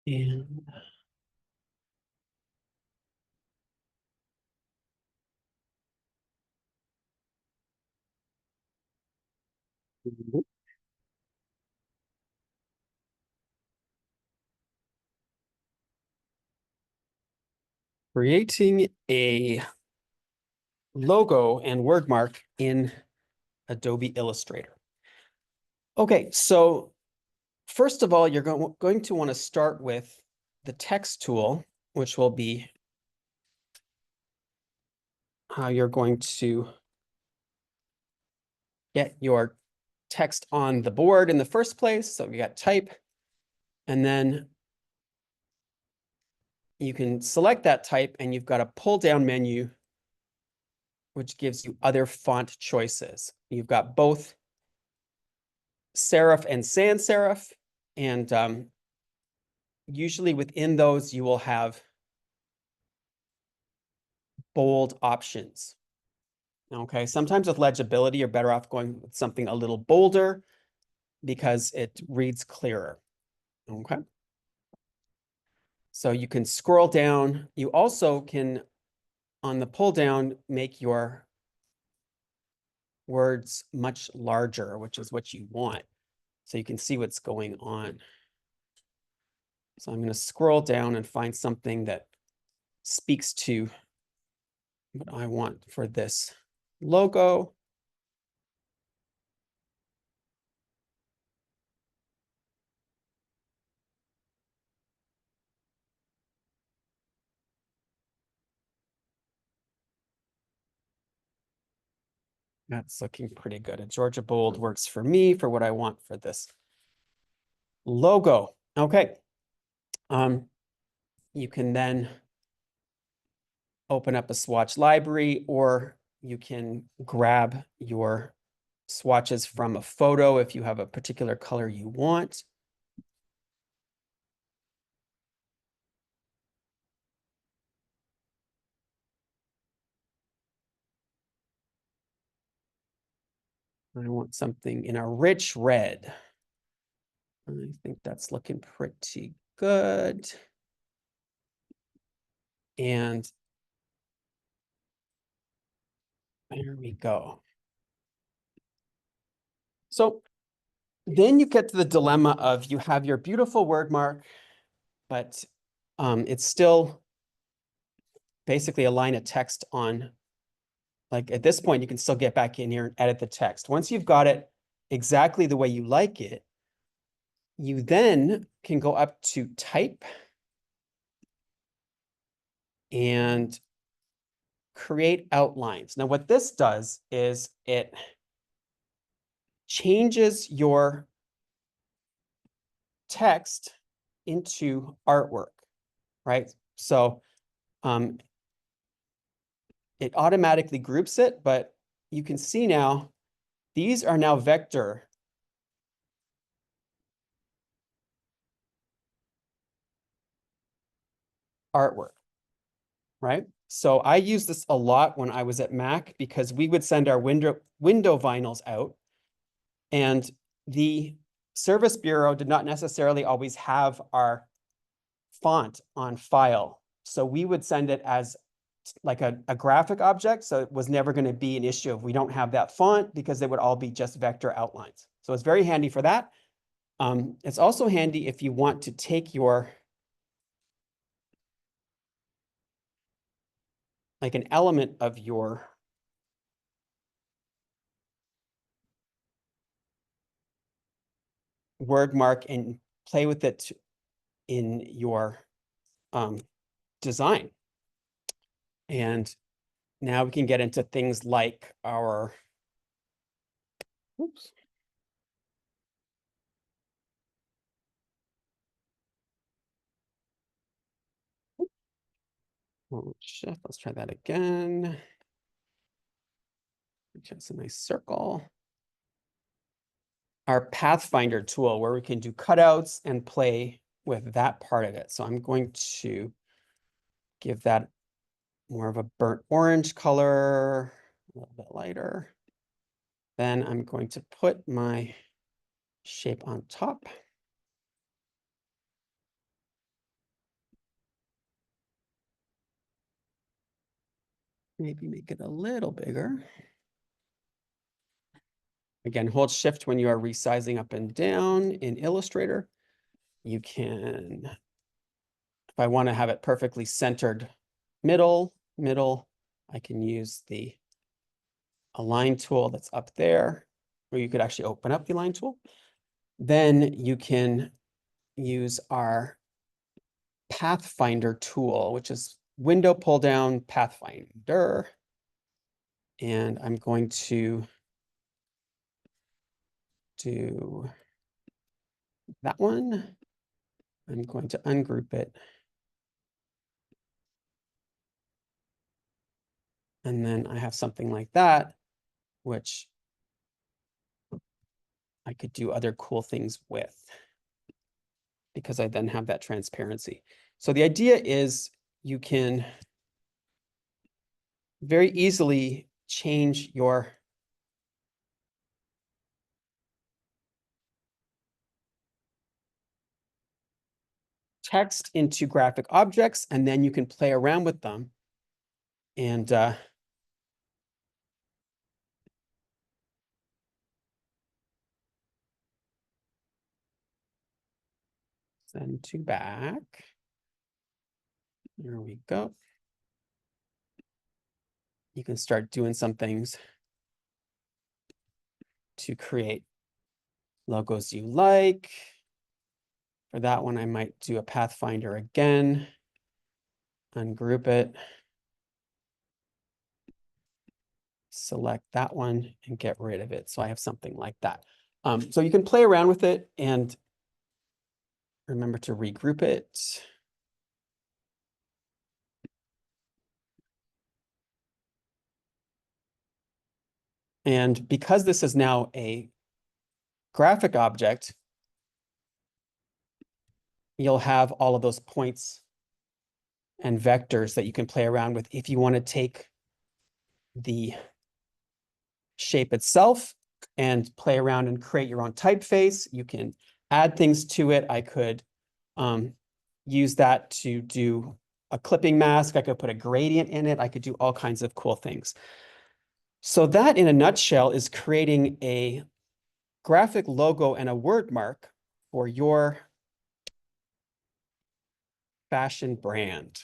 And creating a logo and Wordmark in Adobe Illustrator. Okay, so first of all, you're going to want to start with the text tool, which will be how you're going to get your text on the board in the first place. So we got type, and then you can select that type and you've got a pull down menu, which gives you other font choices. You've got both serif and sans serif, and usually within those you will have bold options. Okay, sometimes with legibility, you're better off going with something a little bolder because it reads clearer. Okay. So you can scroll down. You also can, on the pull down, make your words much larger, which is what you want. So you can see what's going on. So I'm going to scroll down and find something that speaks to what I want for this logo. That's looking pretty good. A Georgia bold works for me for what I want for this logo. Okay. You can then open up a swatch library, or you can grab your swatches from a photo if you have a particular color you want. I want something in a rich red. I think that's looking pretty good. And there we go. So then you get to the dilemma of you have your beautiful word mark, but it's still basically a line of text on, like at this point, you can still get back in here and edit the text. Once you've got it exactly the way you like it, you then can go up to type and create outlines. Now, what this does is it changes your text into artwork, right? So it automatically groups it, but you can see now, these are now vector artwork, right? So I used this a lot when I was at Mac because we would send our window vinyls out, and the Service Bureau did not necessarily always have our font on file. So we would send it as like a graphic object. So it was never going to be an issue if we don't have that font, because they would all be just vector outlines. So it's very handy for that. It's also handy if you want to take your, like an element of your word mark and play with it in your design. And now we can get into things like our, oops. Oh, shift, let's try that again. Just a nice circle. Our Pathfinder tool, where we can do cutouts and play with that part of it. So I'm going to give that more of a burnt orange color, a little bit lighter. Then I'm going to put my shape on top. Maybe make it a little bigger. Again, hold Shift when you are resizing up and down in Illustrator. You can, if I want to have it perfectly centered middle, I can use the Align tool that's up there, or you could actually open up the Align tool. Then you can use our Pathfinder tool, which is window pull down Pathfinder. And I'm going to do that one. I'm going to ungroup it. And then I have something like that, which I could do other cool things with, because I then have that transparency. So the idea is you can very easily change your text into graphic objects, and then you can play around with them. And send to back. There we go. You can start doing some things to create logos you like. For that one, I might do a Pathfinder again, ungroup it, select that one and get rid of it. So I have something like that. So you can play around with it and remember to regroup it. And because this is now a graphic object, you'll have all of those points and vectors that you can play around with if you want to take the shape itself and play around and create your own typeface. You can add things to it. I could use that to do a clipping mask. I could put a gradient in it. I could do all kinds of cool things. So that, in a nutshell, is creating a graphic logo and a word mark for your fashion brand.